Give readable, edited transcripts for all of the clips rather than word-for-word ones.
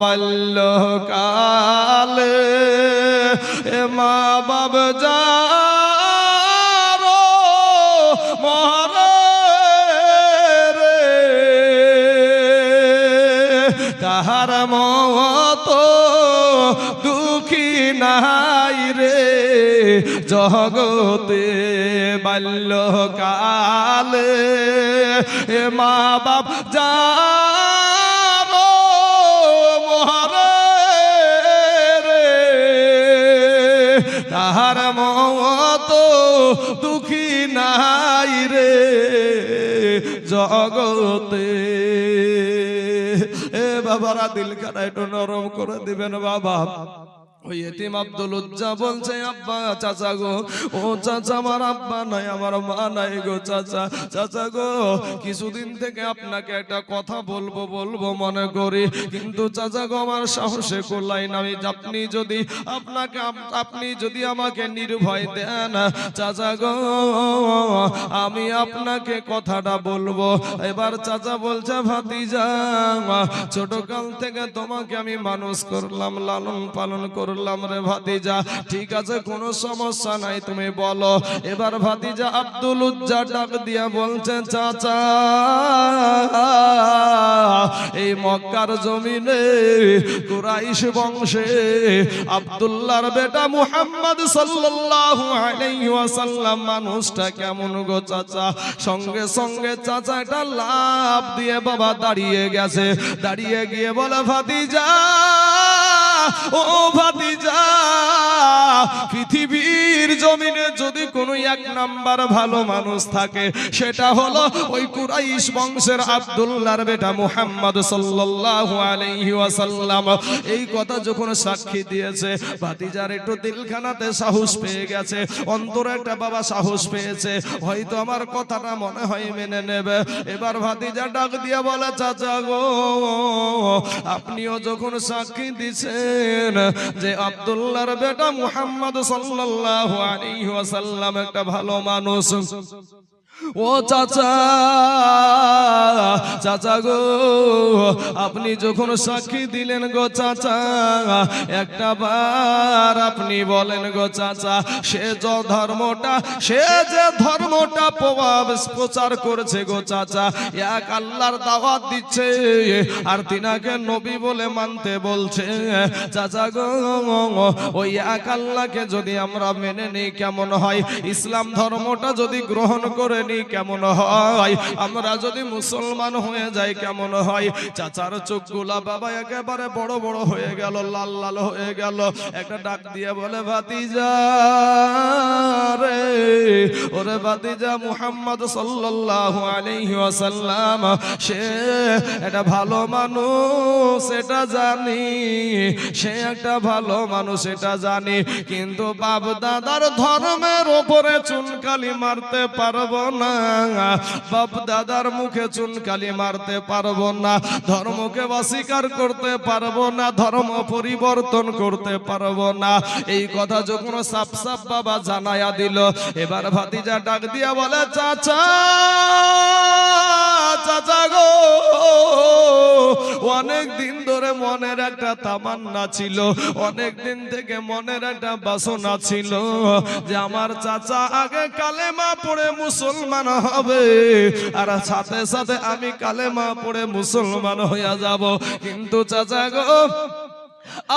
বাল্যকালে মা বাপ যারো মরে রে তাহার মতো দুঃখী নাই রে জগতে। বাল্যকালে মা বাপ যারো মরে রে তাহার মতো দুঃখী নাই রে জগতে। এ বাবারা দিলখানা একটু নরম করে দিবেন বাবা। ওই এতিম আব্দুল উজ্জা বলছে আব্বা চাচা গো, ও চাচা আমার আব্বা নাই আমার মা নাই গো চাচা। চাচা গো কিছুদিন থেকে আপনাকে একটা কথা বলবো বলবো মনে করি, কিন্তু চাচা গো আমার সাহসে কোলাই না। আপনি যদি আমাকে নির্ভয় দেন চাচা গো আমি আপনাকে কথাটা বলবো। এবার চাচা বলছে ভাতিজা ছোটকাল থেকে তোমাকে আমি মানুষ করলাম, লালন পালন করলাম রে ভাতিজা, ঠিক আছে কোনো সমস্যা নাই তুমি বলো। এবার ভাতিজা আব্দুল উজ্জা ডাক দিয়া বলছে চাচা এই মক্কার জমিনে কুরাইশ বংশে আব্দুল্লাহর বেটা মুহাম্মদ সাল্লাল্লাহু আলাইহি ওয়াসাল্লাম মানুষটা কেমন গো চাচা। সঙ্গে সঙ্গে চাচা একটা লাফ দিয়ে বাবা দাঁড়িয়ে গেছে, দাঁড়িয়ে গিয়ে বলে ভাতিজা ও ভাতিজা পৃথিবীর জমিনে যদি কোনো এক নাম্বার ভালো মানুষ থাকে সেটা হলো ওই কুরাইশ বংশের আব্দুল্লাহর বেটা মুহাম্মদ সাল্লাল্লাহু আলাইহি ওয়াসাল্লাম। এই কথা যখন সাক্ষী দিয়েছে ভাতিজার একটু দিলখানাতে সাহস পেয়ে গেছে, অন্তরে একটা বাবা সাহস পেয়েছে, হয়তো আমার কথাটা মনে হয় মেনে নেবে। এবার ভাতিজা ডাক দিয়া বলে চাচা গো আপনিও যখন সাক্ষী দিছেন যে আব্দুল্লাহর বেটা মুহাম্মদ সাল্লাল্লাহু আলাইহি ওয়াসাল্লাম একটা ভালো মানুষ, ও চাচা চাচা গো আপনি যখন সাক্ষী দিলেন গো চাচা একটা বার আপনি বলেন গো চাচা সে যে ধর্মটা প্রচার করেছে গো চাচা, এক আল্লাহর দাওয়াত দিচ্ছে আর তিনাকে নবী বলে মানতে বলছে চাচা গো, ওই এক আল্লাহকে যদি আমরা মেনে নিই কেমন হয়, ইসলাম ধর্মটা যদি গ্রহণ করে কেমন হয়, আমরা যদি মুসলমান হয়ে যাই কেমন হয়। চাচার চোখগুলা বাবা একেবারে বড় বড় হয়ে গেল, লাল লাল হয়ে গেল। একটা ডাক দিয়ে বলে ভাতিজা রে ওরে ভাতিজা মুহাম্মদ সাল্লাল্লাহু আলাইহি ওয়াসাল্লাম সে একটা ভালো মানুষ এটা জানি, সে একটা ভালো মানুষ এটা জানি, কিন্তু বাপ দাদার ধর্মের উপরে চুনকালি মারতে পারবো না, বাপ দাদার মুখে চুনকালি মারতে পারবো না, ধর্মকে অস্বীকার করতে পারবো না, ধর্ম পরিবর্তন করতে পারবো না। এই কথা যখন সাপ সাপ বাবা জানায়া দিল, এবার ভাতিজা ডাক দিয়া বলে চাচা চাচা গো অনেক দিন ধরে মনের একটা তামান্না ছিল, অনেক দিন থেকে মনের একটা বাসনা ছিল যে আমার চাচা আগে কালেমা পড়ে মুসলমান হবে আর সাথে সাথে আমি কালেমা পড়ে মুসলমান হইয়া যাব। কিন্তু চাচা গো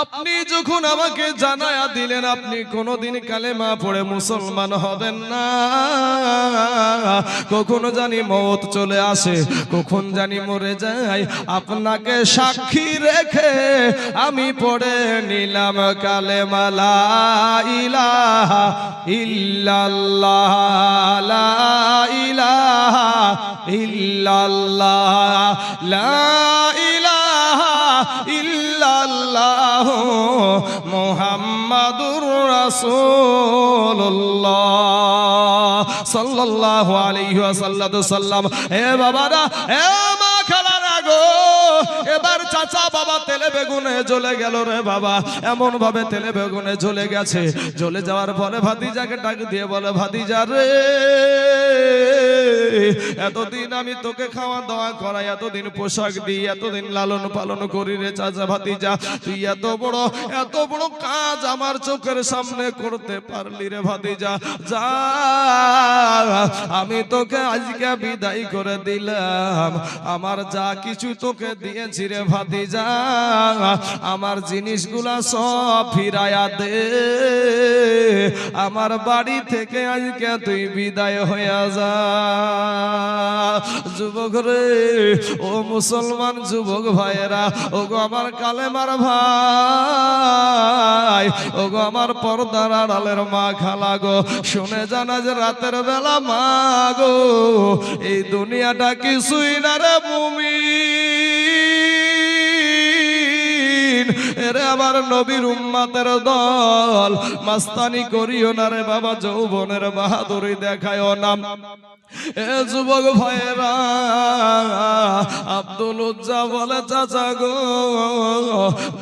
আপনি যখন আমাকে জানায়া দিলেন আপনি কোনোদিন কালেমা পড়ে মুসলমান হবেন না, কখনো জানি মওত চলে আসে, কখন জানি মরে যায়, আপনাকে সাক্ষী রেখে আমি পড়ে নিলাম কালেমা লা ইলাহা ইল্লাল্লাহ লা ইলাহা ইল্লাল্লাহ লা ইলাহা ইল্লাল্লাহ মুহাম্মাদুর রাসূলুল্লাহ সাল্লাল্লাহু আলাইহি ওয়াসাল্লাম। হে বাবারা, হে মা খালারা গো, এবার চাচা বাবা তেলে বেগুনে জ্বলে গেল রে বাবা, এমন ভাবে তেলে বেগুনে জ্বলে গেছে। জ্বলে যাওয়ার পরে ভাতিজাকে ডাক দিয়ে বলে, ভাতিজা রে, এতদিন আমি তোকে খাওয়া দাওয়া করাই, এতদিন পোশাক দিই, এতদিন লালন পালন করি রে চাচা ভাতিজা, তুই এত বড় কাজ আমার চোখের সামনে করতে পারলি রে ভাতিজা, যা আমি তোকে আজকে বিদায় করে দিলাম। আমার যা কিছু তোকে দিয়েছি রে ভাতিজা, আমার জিনিসগুলা সব ফিরায়া দে, আমার বাড়ি থেকে আজকে তুই বিদায় হয়ে যা। যুবক রে, ও মুসলমান যুবক ভাইয়েরা, ও গো আমার কালেমার ভাই, ও গো আমার পর্দার আড়ালের মা খালা গো, শুনে জানা যে রাতের বেলা মা গো, এই দুনিয়াটা কিছুই না রে মুমিন। এরে আমার নবীর উম্মতের দল, মাস্তানি করিও না রে বাবা, যৌবনের বাহাদুরি দেখায়ও না। এ যুবক ভাইরা, আব্দুল উজ্জা বলে, চাচা গো,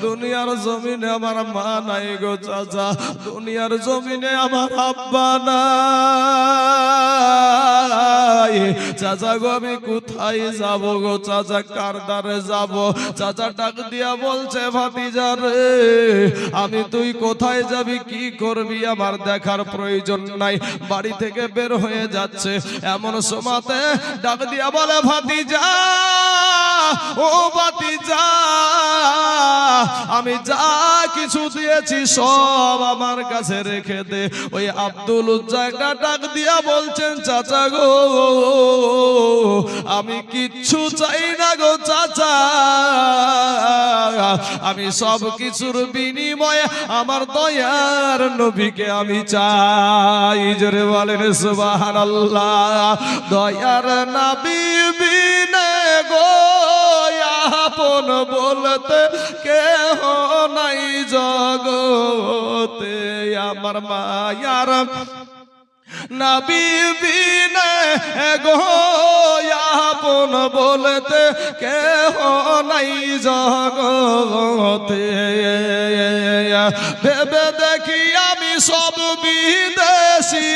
দুনিয়ার জমিনে আমার মা নাই গো চাচা, দুনিয়ার জমিনে আমার আব্বা নাই। চাচা গো, আমি কোথায় যাব গো চাচা, কার দ্বারে যাব? চাচা ডাক দিয়া বলছে, ভাতিজা রে, আমি তুই কোথায় যাবি, কি করবি আমার দেখার প্রয়োজন নাই। বাড়ি থেকে বের হয়ে যাচ্ছে, এমন সময়তে ডাক দিয়া বলে, ভাতিজা, ও ভাতিজা, আমি যা কিছু দিয়েছি সব আমার কাছে রেখে দে। ওই আব্দুল উজ্জাটা ডাক দিয়া বলছেন, চাচা গো, আমি কিচ্ছু চাই না গো চাচা, আমি সব কিছুর বিনিময়ে আমার দয়ার নবীকে আমি চাই। জোরে বলেন সুবহানাল্লাহ। দয়ার নবী বিনে গো আপন বলতে কেহ নাই জগতে, আমার মায়ার নবী বিনে গো আপন বলতে কেহ নাই জগতে। ভেবে দেখি আমি সব বিদেশি,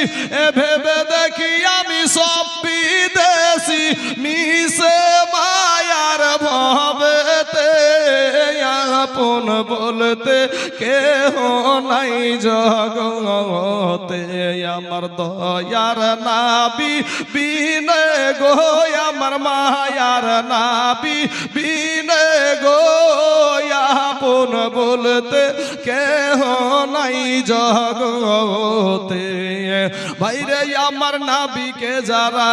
ভেবে দেখি আমি সব বিদেশি, মিশে মায়ার ভবেতে আপন বলতে কেহ নাই জগতে, আমার দয়ার নবী বিনে গো আমার মায়ার নবী বিনে গো আপন বলতে কেহ নাই জগতে। ভাইরে আমার নবীকে যারা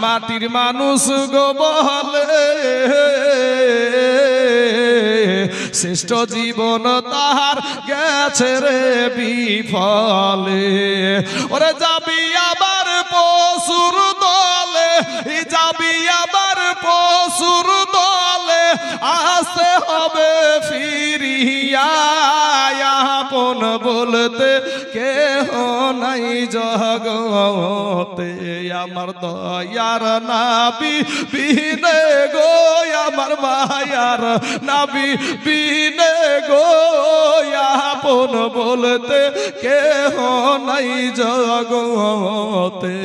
মাটির মানুষ গো বলে, শ্রেষ্ঠ জীবন তাহার গেছে রে বিফলে। ওরে যাবি আবার পশুর দলে, যাবি আবার পশুর দলে, আসতে হবে ফিরিয়া আপন বলতে কেহ নাই জগতে, আমার দয়ার নবী বিনে গো আমার মায়ার নবী বিনে গো আপন বলতে কেহ নাই জগতে।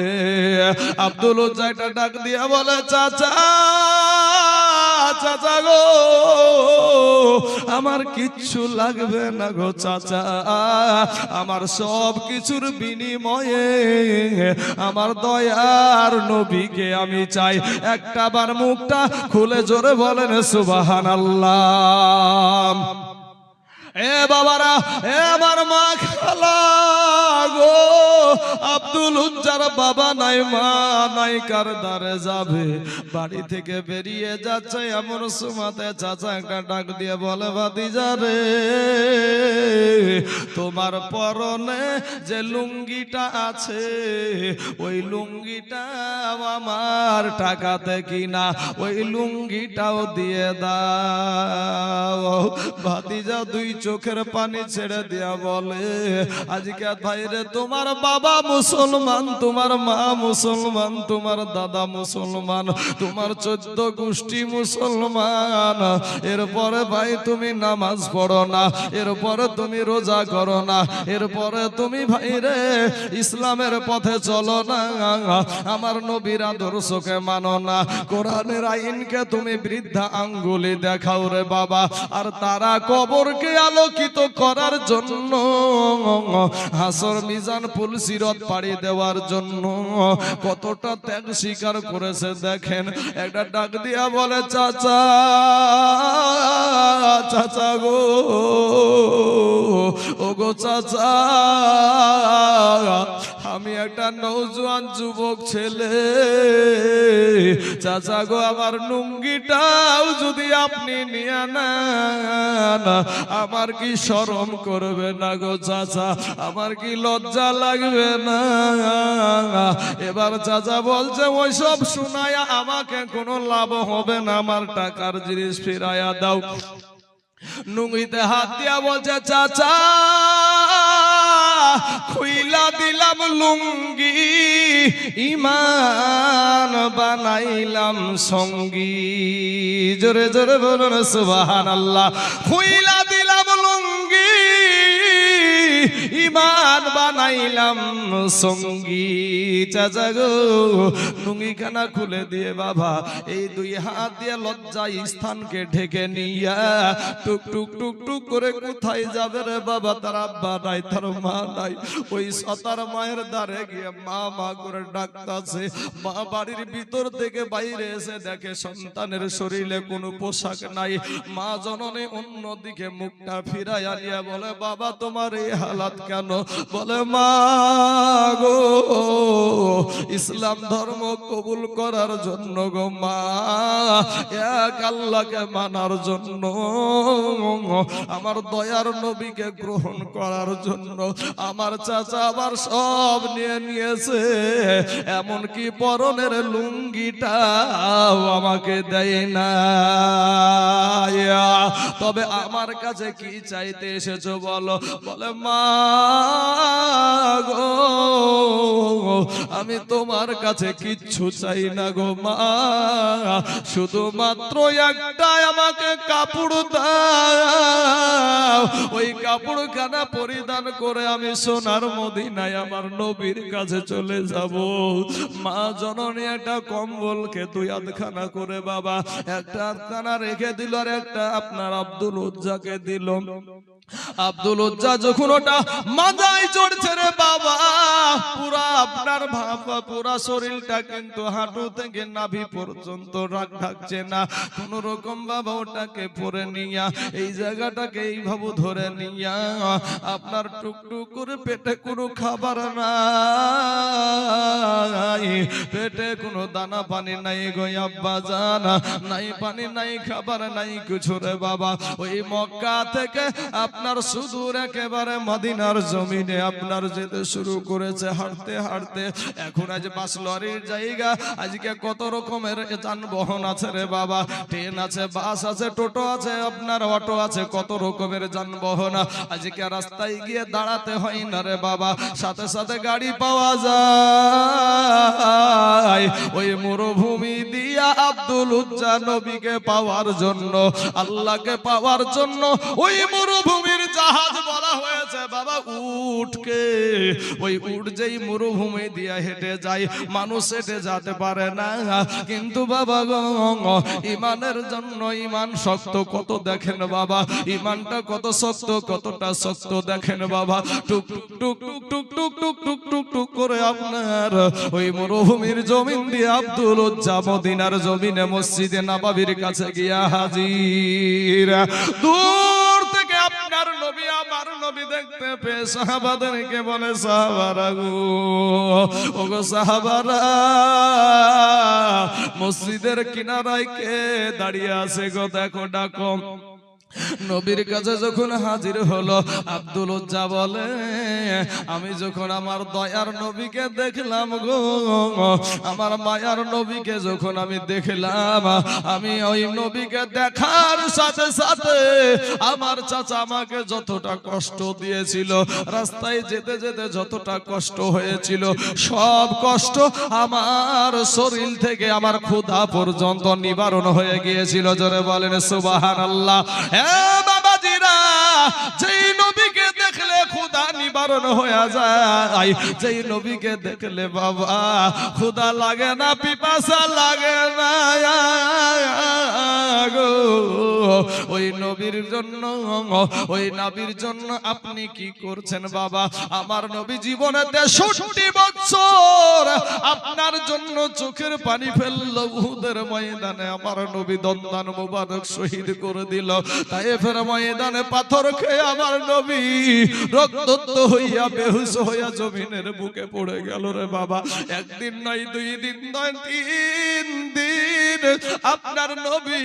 আব্দুল উজ্জাটা ডাক দিয়া বলে, চাচা, চাচা গো, আমার কিচ্ছু লাগবে না গো চাচা, আমার সব কিছুর বিনিময়ে আমার দয়ার নবীকে আমি চাই। একটা বার মুখটা খুলে জোরে বলেন সুবহানাল্লাহ। এ বাবারা, এ আমার মা খালা গো, আব্দুল উজ্জার বাবা নাই মা নাই, কার দ্বারে যাবে? বাড়ি থেকে বেরিয়ে যাচ্ছে, এমন সময়তে চাচা একটা ডাক দিয়ে বলে, ভাতিজা রে, তোমার পরনে যে লুঙ্গিটা আছে, ওই লুঙ্গিটা আমার টাকাতে কিনা, ওই লুঙ্গিটাও দিয়ে দাও। ভাতিজা দুই চোখের পানি ছেড়ে দিয়া বলে, আজকে ভাইরে তোমার বাবা বাবা মুসলমান, তোমার মা মুসলমান, তোমার দাদা মুসলমান, তোমার 14 গোষ্ঠী মুসলমান, এরপরে ভাই তুমি নামাজ পড়ো না, এরপরে তুমি রোজা করো না, এরপরে তুমি ভাই রে ইসলামের পথে চলো না, আমার নবীর আদর্শকে মানো না, কোরআনের আইনকে তুমি বৃদ্ধা আঙ্গুলি দেখাও রে বাবা। আর তারা কবরকে আলোকিত করার জন্য, হাসর মিজান পুল সিরাত পাড়ি দেওয়ার জন্য কতটা ত্যাগ স্বীকার করেছে দেখেন। একটা ডাক দিয়া বলে চাচা, চাচা গো, ও গো চাচা, আমি একটা নওজোয়ান যুবক ছেলে, চাচা গো আমার লুঙ্গিটাও যদি আপনি নিয়ে নেন আমার কি শরম করবে না গো চাচা, আমার কি লজ্জা লাগবে না? এবার চাচা বলছে ওইসব শুনায়া আমাকে কোনো লাভ হবে না, আমার টাকার জিনিস ফিরাইয়া দাও। লুঙ্গিতে হাত দিয়া বলছে চাচা খুইলা দিলাম লুঙ্গি, ইমান বানাইলাম সঙ্গী। জোরে জোরে বলুন সুবহানাল্লাহ। খুইলা দিলাম লুঙ্গি, ইমান বানাইলাম সঙ্গী। চাচা গো লুঙ্গিখানা খুলে দিয়ে বাবা এই দুই হাত দিয়ে লজ্জা স্থানকে ঢেকে নিয়া টুক টুক টুক টুক করে কোথায় যাবে রে বাবা? তার আব্বা নাই, তার মা নাই, ওই সতার মায়ের দ্বারে গিয়ে মা মা করে ডাকতাছে। মা বাড়ির ভিতর থেকে বাইরে এসে দেখে সন্তানের শরীরে কোনো পোশাক নাই। মা জননী অন্যদিকে মুখটা ফিরাইয়া নিয়ে বলে বাবা তোমার এই হালাত কেন? বলে মা গো ইসলাম ধর্ম কবুল করার জন্য গো মা, এক আল্লাহকে মানার জন্য, আমার দয়ার নবীকে গ্রহণ করার জন্য আমার চাচা আবার সব নিয়ে নিয়েছে, এমনকি পরনের লুঙ্গিটাও আমাকে দেয় না। তবে আমার কাছে কি চাইতে এসেছো বলো? বলে মা গো আমি তোমার কাছে কিচ্ছু চাই না গো মা, শুধুমাত্র একটাই আমাকে কাপড় দাও, ওই কাপড়খানা পরিধান করে আমি সোনার মদিনায় আমার নবীর কাছে চলে যাব। মা জননী একটা কম্বলকে 2 আধখানা করে বাবা একটা আধখানা রেখে দিল, আর একটা আপনার আব্দুল উজ্জাকে দিল। আব্দুল উজ্জা যখন ওটা মাথায় চড়ছে রে বাবা, পুরা আপনার ভাবা পুরা শরীরটা কিন্তু হাঁটু থেকে নাভি পর্যন্ত রাগ ঢাকছে না, কোন রকম বাবা ওটাকে পরে নিয়া এই জায়গাটাকে এইভাবে ধরে নিয়া আপনার টুকটুক করে পেটে কোনো খাবার নাই, পেটে কোনো দানা পানি নাই গো আব্বা জানা, নাই পানি নাই খাবার নাই কিছু রে বাবা। ওই মক্কা থেকে আপনার সুদূর একেবারে মদিনার জমিনে আপনার যেতে শুরু করেছে হাঁটতে হাঁটতে। এখন আজ বাস লরির জায়গা, আজকে কত রকমের যানবাহন আছে রে বাবা, ট্রেন আছে, বাস আছে, টোটো আছে, আপনার অটো আছে, কত রকমের যানবাহন। আজকে রাস্তায় গিয়ে দাঁড়াতে হয় না রে বাবা, সাথে সাথে গাড়ি পাওয়া যায়। ওই মরুভূমি দিয়া আব্দুল উজ্জা নবীকে পাওয়ার জন্য, আল্লাহকে পাওয়ার জন্য ওই মরুভূমির জাহাজ বলা হয়েছে বাবা উটকে। ওই উট যেই মরুভূমি দিয়া হেঁটে যায়, মানুষ হেঁটে যেতে পারে না, কিন্তু বাবা গো ইমানের জন্য ইমান শক্ত কত দেখেন বাবা, ইমানটা কত শক্ত, কতটা শক্ত দেখেন বাবা। টুক টুক টুক টুক টুক টুক টুক টুক টুক করে আপনার ওই মরুভূমির জমিন দিয়ে আব্দুল উজ্জা মদিনার জমিনে মসজিদে নববীর কাছে গিয়া হাজির। দূর থেকে আপনার নবী আমার নবী দেখতে পেয়ে সাহাবাদেরকে বলে সাহাবারা গো, ও গো সাহাবারা, মসজিদের কিনারায় কে দাঁড়িয়ে আছে গো? দেখো ডাকো। নবীর কাছে যখন হাজির হলো আব্দুল উজ্জা বলে, আমি যখন আমার দয়ার নবীকে দেখলাম গো, আমার মায়ার নবীকে যখন আমি দেখলাম, আমি ওই নবীকে দেখার সাথে সাথে আমার চাচা আমাকে যতটা কষ্ট দিয়েছিল, রাস্তায় যেতে যেতে যতটা কষ্ট হয়েছিল, সব কষ্ট আমার শরীর থেকে আমার ক্ষুধা পর্যন্ত নিবারণ হয়ে গিয়েছিল। জোরে বলেন সুবহানাল্লাহ। বাবাজিরা, যেই নবীকে দেখলে ক্ষুধা নিবারণ হয়ে যায়, যেই নবীকে দেখলে বাবা ক্ষুধা লাগে না, পিপাসা লাগে না গো, ওই নবীর জন্য, ওই নবীর জন্য আপনি কি করছেন বাবা? আমার নবী জীবনে 63 বছর আপনার জন্য চোখের পানি ফেললো, উহুদের ময়দানে আমার নবী দন্দান মুবারক শহীদ করে দিল, তায়েফের ময়দানে পাথর খেয়ে আমার নবী রক্তাক্ত হইয়া বেহুশ হইয়া জমিনের বুকে পড়ে গেল রে বাবা। একদিন নয়, 2 দিন নয়, 3 দিন আপনার নবী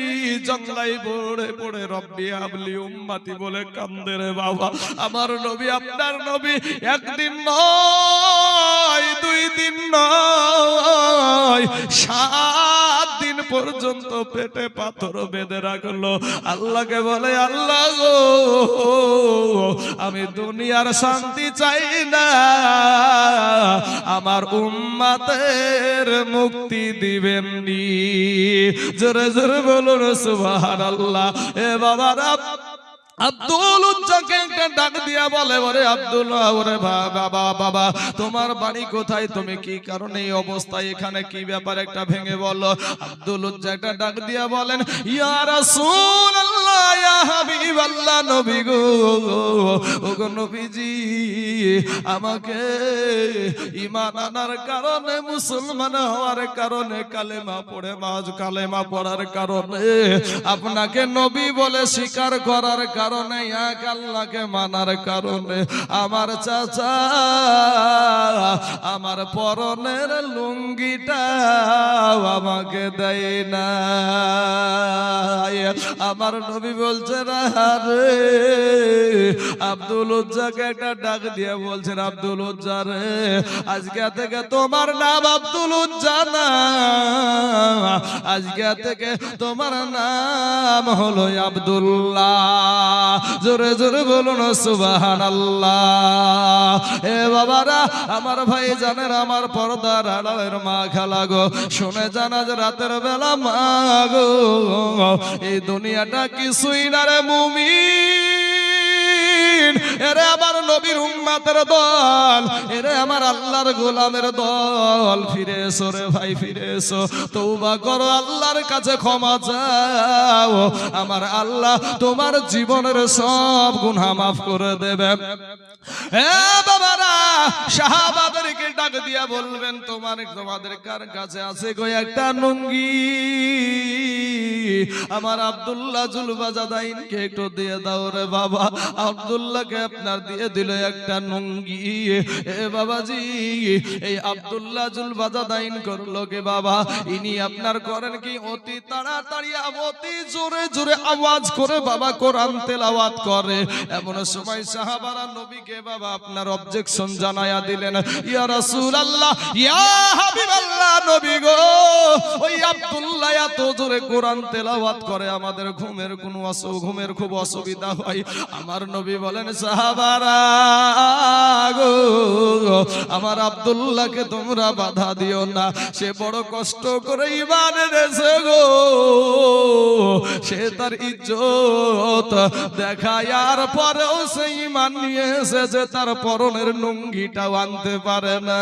জঙ্গলাই পড়ে পড়ে রব্বি হাবলি উম্মতি বলে কান্দে রে বাবা। আমার নবী, আপনার নবী একদিন নয়, 2 দিন নয়, 7 দিন পর্যন্ত পেটে পাথর বেঁধে রাখলো। আল্লাহকে বলে, আল্লাহ গো, আমি দুনিয়ার শান্তি চাই না, আমার উম্মতের মুক্তি দিবেন নি। জোরে জোরে বলুন সুবহানাল্লাহ। এ বাবারা, আব্দুল উজ্জাকে একটা ডাক দিয়া বলে, ওরে আব্দুল্লাহ, ওরে বাবা, বাবা তোমার বাড়ি কোথায়? তুমি কি কারণে এই অবস্থায় এখানে, কি ব্যাপার একটা ভেঙে বলো। আব্দুল উজ্জা একটা ডাক দিয়া বলেন, ইয়া রাসূলুল্লাহ, ইয়া হাবিবাল্লাহ, নবী গো, ওগো নবীজি, আমাকে ঈমান আনার কারণে, মুসলমান হওয়ার কারণে, কালেমা পড়ে কালেমা পড়ার কারণে, আপনাকে নবী বলে স্বীকার করার কারণে, এক আল্লাহকে মানার কারণে আমার চাচা আমার পরনের লুঙ্গিটা আমাকে দেয় না। আমার নবী বলছেন, আরে আব্দুল উজ্জাকে একটা ডাক দিয়ে বলছেন, আব্দুল উজ্জা রে, আজকে থেকে তোমার নাম আব্দুল উজ্জা না, আজকে থেকে তোমার নাম হলো আব্দুল্লাহ। জোরে জোরে বলুন সুবহানাল্লাহ। এ বাবারা, আমার ভাই জানেন, আমার পর্দার আড়ালের মা খালা গো, শুনে জানা যে রাতের বেলা মা গো, এই দুনিয়াটা কিছুই না রে মুমিন, এরে আমার নবীর উম্মতের দল, এরে আমার আল্লাহর গোলামের দল, ফিরে এসো রে ভাই, ফিরে এসো, তওবা করো, আল্লাহর কাছে ক্ষমা চাও, আমার আল্লাহ তোমার জীবনের সব গুনাহ মাফ করে দেবে। এ বাবারা, সাহাবাদেরকে ডাক দিয়া বলবেন, তোমাদের কার কাছে আছে গো একটা লুঙ্গি? আমার আব্দুল্লাহ জুলবাজাদাইনকে একটু দিয়ে দাও রে বাবা। আব্দুল্লাহকে আপনার দিয়ে দিল একটা লুঙ্গি। এ বাবাজি, এই আব্দুল্লাহ জুলবাজাদাইন করলো কে বাবা? ইনি আপনার করেন কি, অতি তাড়াতাড়ি, অতি জোরে জোরে আওয়াজ করে বাবা কোরআন তেলাওয়াত করে। এমন সময় সাহাবারা নবীকে বাবা আপনার অবজেকশন জানায়া দিলেন, ইয়া রাসূলুল্লাহ, ইয়া হাবিবাল্লাহ, নবী গো, ওই আব্দুল্লাহ এত জোরে কোরআন তেলাওয়াত করে, আমাদের ঘুমের খুব অসুবিধা হয়। আমার নবী বলেন, সাহাবারা গো, আমার আব্দুল্লাহকে তোমরা বাধা দিও না, সে বড় কষ্ট করে ঈমান এনেছে গো, সে তার ইজ্জত দেখায়ার পরেও সে ঈমান নিয়ে এসেছে, তার পরনের লুঙ্গিটাও আনতে পারে না।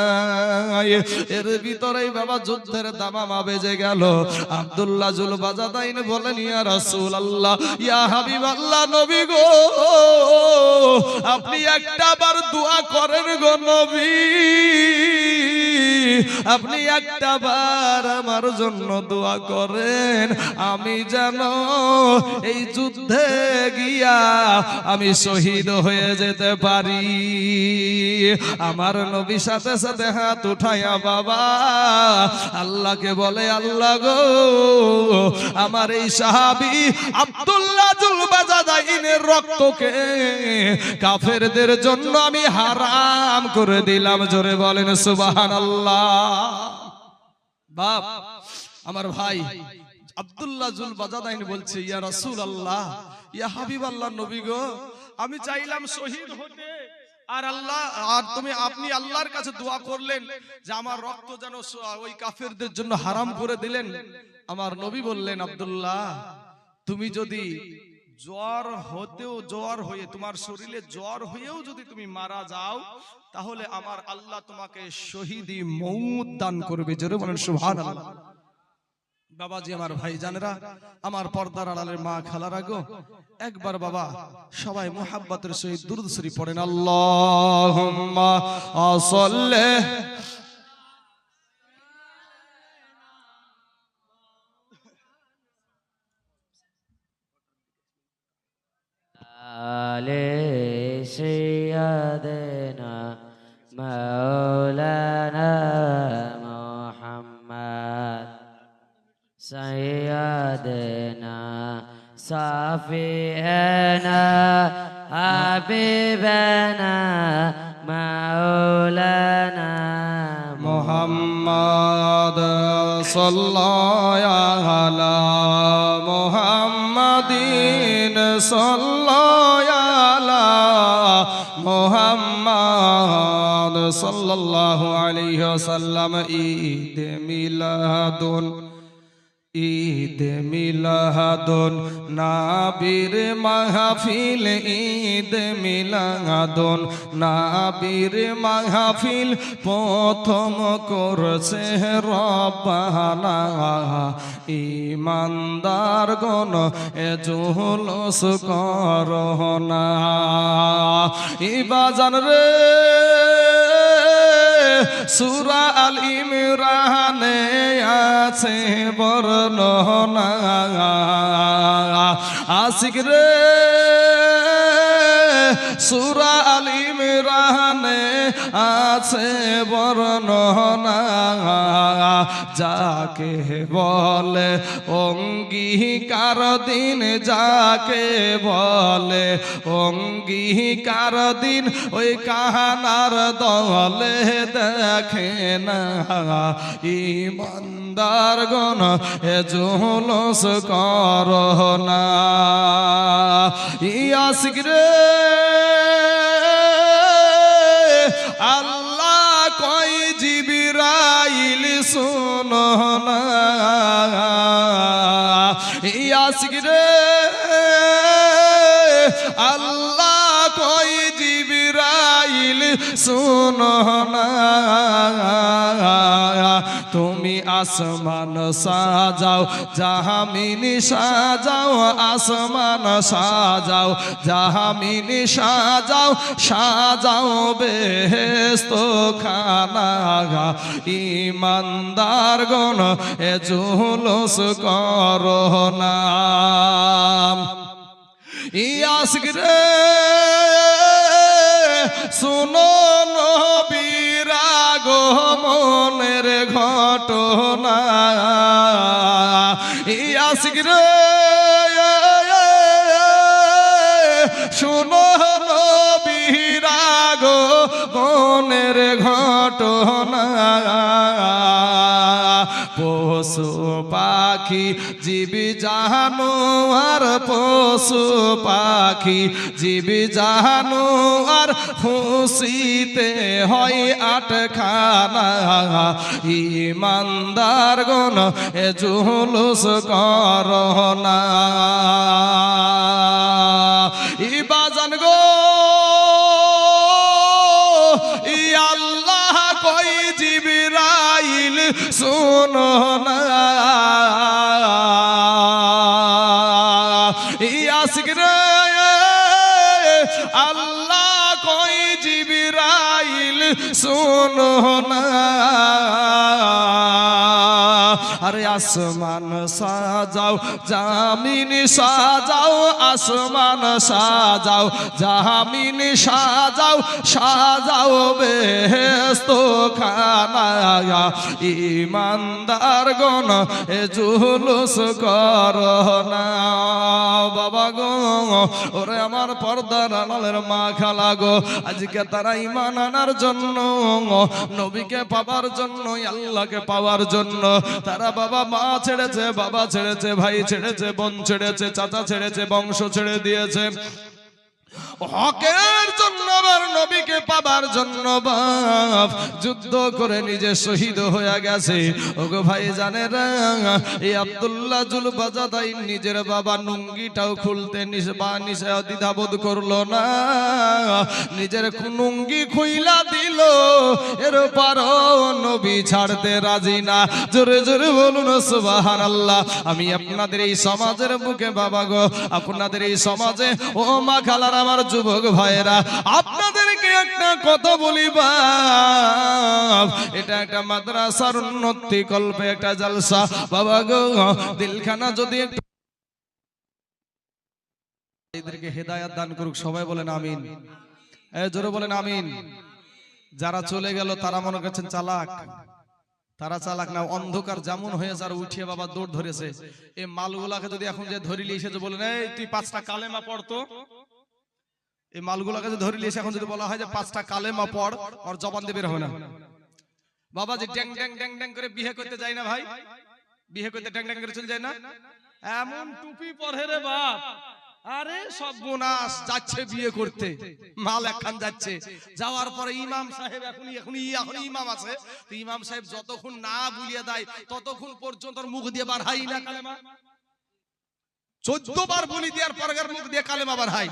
এর ভিতরেই বাবা যুদ্ধের দামামা বেজে গেল। আব্দুল্লাহ জুলবাজাদাইন বলেন, ইয়া রাসূলুল্লাহ, ইয়া হাবিবাল্লাহ, নবী গো, আপনি একটা বার দোয়া করেন গো নবী, আপনি একটা বার আমার জন্য দোয়া করেন, আমি যেন এই যুদ্ধে গিয়া আমি শহীদ হয়ে যেতে পারি। আমার নবী সাথে সাথে হাত উঠাইয়া বাবা আল্লাহকে বলে, আল্লাহ গো, আমার এই সাহাবী আব্দুল্লাহ জুল বাজাদাইনের রক্তকে কাফেরদের জন্য আমি হারাম করে দিলাম। জোরে বলেন সুবহানাল্লাহ। বাপ আমার ভাই আব্দুল্লাহ জুল বাজাদাইন বলছে, ইয়া রাসূলুল্লাহ, ইয়া হাবিবাল্লাহ, নবী গো, আমি চাইলাম শহীদ হতে, আর আল্লাহ আপনি আল্লাহর কাছে দোয়া করলেন যে আমার রক্ত যেন ওই কাফেরদের জন্য হারাম করে দিলেন। আমার নবী বললেন, আব্দুল্লাহ, তুমি যদি জ্বর হয়ে তোমার শরীরে জ্বর হয়েও যদি তুমি মারা যাও, তাহলে আমার আল্লাহ তোমাকে শহীদি মউত দান করবে। জোরে বলেন সুবহানাল্লাহ। বাবাজি আমার ভাই জানেরা, আমার পর্দার আড়ালের মা খালারা গো, একবার বাবা সবাই মুহাব্বতের সহিত দুরূদ শরীফ পড়েন। আল্লাহুম্মা সাল্লি আলে সাইয়্যিদিনা মাওলানা মুহাম্মদ সাইয়্যিদিনা সাফিয়ানা হাবিবানা মাওলানা মুহাম্মদ সাল্লাল্লাহু আলা মুহাম্মাদিন সাল্লাল্লাহু আলা মুহাম্মদ সাল্লাল্লাহু আলাইহি ওয়াসাল্লাম। ঈদ মিলাদুন নাবির মাহফিল, ঈদ মিলাদুন নাবির মাহফিল প্রথম করছে রব্বানা। ঈমানদার গণ এ জুলুস করোনা। ইবাজান রে সূরা আল ইমরানে আছে বর্ণনা, আশিক রে সূরা আল ইমরানে আছে বর্ণনা। যাকে বলে অঙ্গীকার দিন, যাকে বলে অঙ্গীকার দিন, ওই কাহানার দলে দেখে না ঈমানদার গণ এ জুলুস করোনা। আশিক রে আল্লাহ কই জিবরাইল শুনো না। আশিক রে আল্লাহ কই জিবরাইল শুনো না। তুমি আসমান সাজাও, জাহামিনি সাজাও, আসমান সাজাও, জাহামিনি সাজাও, সাজাও বেহেশত খানা। ঈমানদার গণ এ জুলুস করোনা। আশিক রে শুনো নবীর আগমনের ঘটনা। আশিক রে শুনো নবীর আগমনের ঘটনা। পশু পাখি জীবি জানোয়ার, পশু পাখি জীবি জানোয়ার খুশিতে হয় আটখানা। ঈমানদার গণ এ জুলুস করোনা। ইবাজান গো, আল্লাহ কই জিবরাইল শুনো না। আশিক রে আল্লাহ কই জিবরাইল सुनो ना अरे आसमान साजाओ जमीन साजाओ आसमान साजाओ जमीन साजाओ साजाओ बेहेश्तो खाना ईमानदार गण ए जुलूस करो ना बाबा गो ওরে আমার পর্দার আড়ালের মা খালা গো আজকে তারা ঈমান আনার জন্য নবীকে পাওয়ার জন্য আল্লাহকে পাওয়ার জন্য তারা বাবা মা ছেড়েছে বাবা ছেড়েছে ভাই ছেড়েছে বোন ছেড়েছে চাচা ছেড়েছে বংশ ছেড়ে দিয়েছে হকের জন্য আবার নবীকে পাবার জন্য বাপ যুদ্ধ করে নিজে শহীদ হয়ে গেছে ওগো ভাই জানেরা এই আব্দুল্লাহ জুলবাজাদাই নিজের বাবা নুঙ্গিটাও খুলতে নিষে দ্বিধাবোধ করলো না নিজের নুঙ্গি খুইলা দিল এরপরও নবী ছাড়তে রাজি না জোরে জোরে বলুন সুবহানাল্লাহ আমি আপনাদের এই সমাজের বুকে বাবা গো আপনাদের এই সমাজে ও মা খালার আমার যুবক ভাইরা আপনাদেরকে একটা কথা বলি বাপ এটা একটা মাদ্রাসার উন্নতি কল্পে একটা জলসা বাবা গো দিলখানা যদি এদেরকে হেদায়েত দান করুক সবাই বলেন আমিন জোরে বলেন আমিন যারা চলে গেল তারা মনে করছেন চালাক তারা চালাক না অন্ধকার যেমন হয়েছে আর উঠিয়ে বাবা দৌড় ধরেছে এই মালগুলাকে যদি এখন যে ধরিলি এসে বলেন এই তুই 5টা কালেমা পড়তো এই মালগুলাকে যদি ধরে লিয়েছে এখন যদি বলা হয় যে 5টা কালেমা পড় আর জবান দিয়ে বের হবে না বাবা যে ড্যাং ড্যাং ড্যাং ড্যাং করে বিয়ে করতে যায় না ভাই বিয়ে করতে ড্যাং ড্যাং করে চলে যায় না এমন টুপি পরে রে বাপ আরে সব বোনাস যাচ্ছে বিয়ে করতে মাল একখান যাচ্ছে যাওয়ার পরে ইমাম সাহেব এখন ইমাম আছে তো ইমাম সাহেব যতক্ষণ না বুলিয়ে দেয় ততক্ষণ পর্যন্ত মুখ দিয়ে বার হয় না কালেমা 14 বার বলি দেওয়ার পরে মুখ দিয়ে কালেমা বার হয়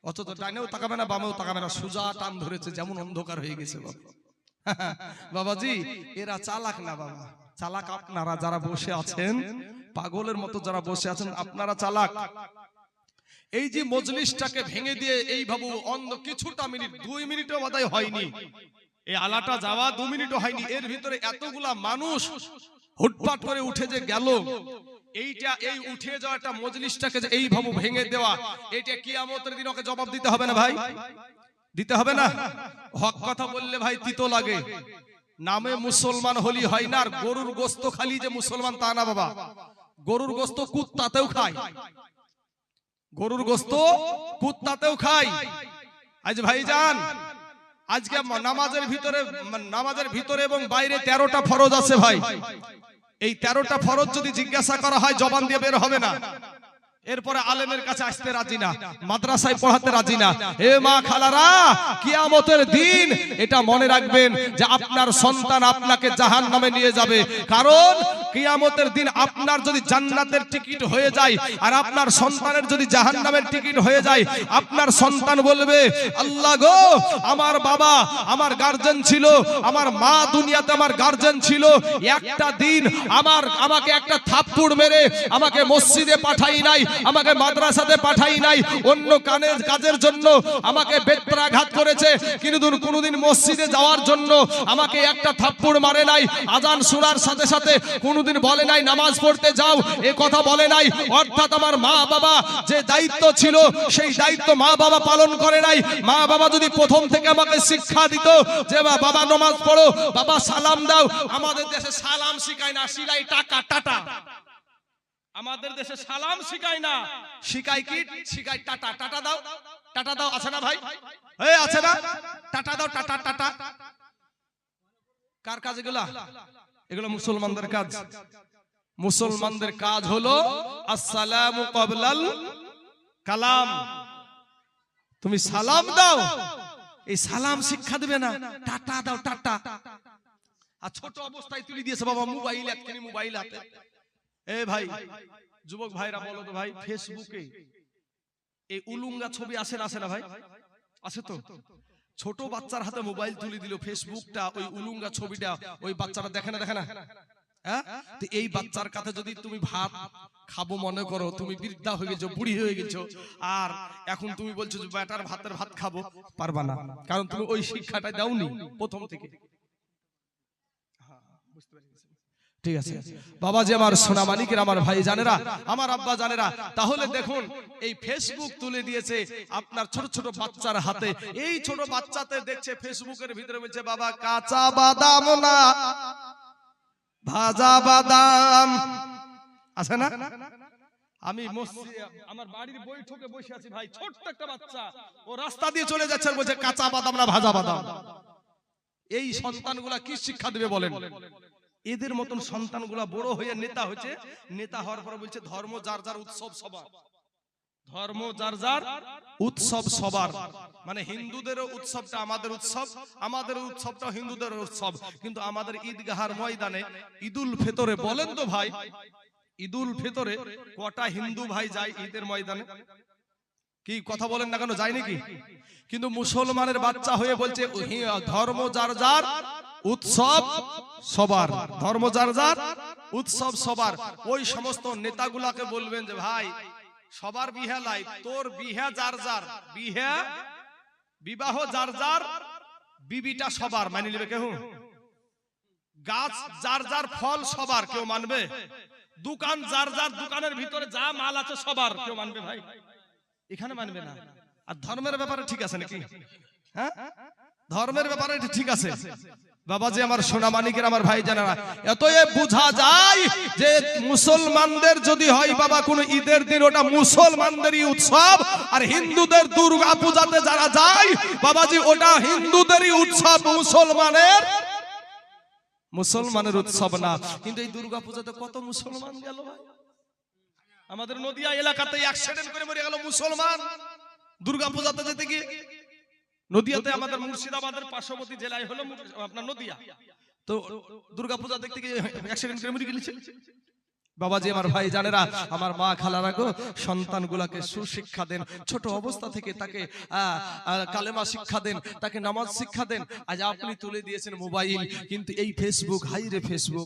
অথচ ডানেও তাকাবে না বামেও তাকাবে না সুজা টান ধরেছে যেমন অন্ধকার হয়ে গেছে বাবাজি এরা চালাক না বাবা চালাক আপনারা যারা বসে আছেন পাগলের মতো যারা বসে আছেন আপনারা চালাক এই যে মজলিসটাকে ভেঙে দিয়ে এই ভাবু অন্ধ কিছুটা মিনিট 2 মিনিটও বোধহয় হয়নি এই আলাটা যাওয়া 2 মিনিটও হয়নি এর ভিতরে এতগুলা মানুষ হুটপাট করে উঠে যে গেল এইটা এই উঠে যাওয়াটা মজলিসটাকে যে এইভাবে ভেঙে দেওয়া এটা কিয়ামতের দিন ওকে জবাব দিতে হবে না ভাই দিতে হবে না হক কথা বললে ভাই তিতো লাগে নামে মুসলমান হলি হয় না আর গরুর গোশত খালি যে মুসলমান তা না বাবা গরুর গোশত কুত্তাতেও খায় গরুর গোশত কুত্তাতেও খায় আজ ভাইজান আজকে নামাজের ভিতরে এবং বাইরে 13টা ফরজ আছে ভাই এই 13টা ফরজ যদি জিজ্ঞাসা করা হয় জবান দিয়ে বের হবে না এরপরে আলেমের কাছে আসতে রাজি না মাদ্রাসায় পড়াতে রাজি না এ মা খালারা কিয়ামতের দিন এটা মনে রাখবেন যে আপনার সন্তান আপনাকে জাহান্নামে নিয়ে যাবে কারণ কিয়ামতের দিন আপনার যদি জান্নাতের টিকিট হয়ে যায় আর আপনার সন্তানের যদি জাহান্নামের টিকিট হয়ে যায় আপনার সন্তান বলবে আল্লাহ গো আমার বাবা আমার গার্জিয়ান ছিল আমার মা দুনিয়াতে আমার গার্জিয়ান ছিল একটা দিন আমাকে একটা থাপ্পড় মেরে আমাকে মসজিদে পাঠাই নাই আমাকে মাদ্রাসাতে পাঠাই নাই অন্য কাজের জন্য আমাকে বেত্রাঘাত করেছে কিন্তু কোনোদিন মসজিদে যাওয়ার জন্য আমাকে একটা থাপ্পড় মারে নাই আজান শোনার সাথে সাথে কোনোদিন বলে নাই নামাজ পড়তে যাও এ কথা বলে নাই অর্থাৎ আমার মা বাবা যে দায়িত্ব ছিল সেই দায়িত্ব মা বাবা পালন করে নাই মা বাবা যদি প্রথম থেকে আমাকে শিক্ষা দিত যে বাবা নামাজ পড়ো বাবা সালাম দাও আমাদের দেশে সালাম শিখায় না শিলাই টাকা টাটা আমাদের দেশে সালাম শিখায় না শিখায় কি শিখায় টাটা টাটা দাও আছে না ভাই এই আছে না টাটা দাও টাটা টাটা কার কাজ এগুলো মুসলমানদের কাজ মুসলমানদের কাজ হলো আসসালামু ক্বাবলাল কালাম তুমি সালাম দাও এই সালাম শিক্ষা দিবে না টাটা দাও টাটা আর ছোট অবস্থায় তুলে দিয়েছে বাবা মোবাইল একখানি মোবাইল হাতে এ ভাই যুবক ভাইরা বলো তো ভাই ফেসবুকে এই উলুঙ্গা ছবি আসে না ভাই আছে তো ছোট বাচ্চার হাতে মোবাইল তুলে দিল ফেসবুকটা ওই উলুঙ্গা ছবিটা ওই বাচ্চাটা দেখে না হ্যাঁ, তো এই বাচ্চার কাছে যদি তুমি ভাত খাবো মনে করো, তুমি বৃদ্ধা হয়ে গেছো, বুড়ি হয়ে গেছো, আর এখন তুমি বলছো যে বেটার ভাতের ভাত খাবো, পারবা না, কারণ তুমি ওই শিক্ষাটা দাওনি প্রথম থেকে। ঠিক আছে বাবাজি আমার, সোনা মানিকের আমার ভাই জানেরা, আমার আব্বা জানেরা, তাহলে দেখুন এই ফেসবুক তুলে দিয়েছে আপনার ছোট ছোট বাচ্চার হাতে। এই ছোট বাচ্চাতে দেখছে ফেসবুকের ভিতরে বলছে বাবা কাঁচা বাদাম না ভাজা বাদাম আছে না। আমি আমার বাড়ির বৈঠকে বসে আছি ভাই, ছোট্ট একটা বাচ্চা ও রাস্তা দিয়ে চলে যাচ্ছে আর বলছে কাঁচা বাদাম না ভাজা বাদাম। এই সন্তানগুলা কি শিক্ষা দেবে বলেন? এদের মতন সন্তানগুলা বড় হয়ে নেতা হয়েছে, নেতা হওয়ার পরে বলছে ধর্ম যার যার উৎসব সবার, ধর্ম যার যার উৎসব সবার, মানে হিন্দুদেরও উৎসবটা আমাদের উৎসব, আমাদের উৎসবটা হিন্দুদের উৎসব। কিন্তু আমাদের ঈদগাহার ময়দানে ঈদুল ফিতরে বলেন তো ভাই, ঈদুল ফিতরে কটা হিন্দু ভাই যায় ঈদের ময়দানে? কি কথা বলেন না কেন, যায় নাকি? কিন্তু মুসলমানের বাচ্চা হয়ে বলছে ধর্ম যার যার উৎসব সবার, ধর্ম যার যার উৎসব সবার। ওই সমস্ত নেতাগুলাকে বলবেন যে ভাই সবার বিহা লাই, তোর বিহা যার যার, বিবাহ যার যার, বিবিটা সবার মানি নেবে কেউ? গাছ যার যার ফল সবার, কেউ মানবে? দোকান যার যার দোকানের ভিতরে যা মাল আছে সবার, কেউ মানবে ভাই? এখানে মানবে না। আর ধর্মের ব্যাপারে ঠিক আছে নাকি? হ্যাঁ, ধর্মের ব্যাপারে ঠিক আছে বাবাজি আমার, সোনা মানিকের আমার ভাই জানেরা, এতই বোঝা যায় যে মুসলমানদের যদি হয় বাবা কোন ঈদের দিন, ওটা মুসলমানদেরই উৎসব, আর হিন্দুদের দুর্গা পূজাতে যারা যায় বাবাজি ওটা হিন্দুদেরই উৎসব, মুসলমানের উৎসব না। কিন্তু এই দুর্গা পূজাতে কত মুসলমান গেল ভাই, আমাদের নদিয়া এলাকাতে অ্যাক্সিডেন্ট করে মরে গেল মুসলমান দুর্গা পূজাতে যেতে গিয়ে। নদিয়াতে আমাদের মুর্শিদাবাদের পার্শ্ববর্তী জেলায় হলো আপনার নদিয়া, তো দুর্গাপূজা দেখতে গিয়ে অ্যাক্সিডেন্ট করে মরে গেছে বাবাজি আমার ভাই জানেরা, আমার মা খালারা গো, সন্তানগুলাকে সুশিক্ষা দেন, ছোট অবস্থা থেকে তাকে কালেমা শিক্ষা দেন, তাকে নামাজ শিক্ষা দেন। আজ আপনি তুলে দিয়েছেন মোবাইল, কিন্তু এই ফেসবুক, হাই রে ফেসবুক,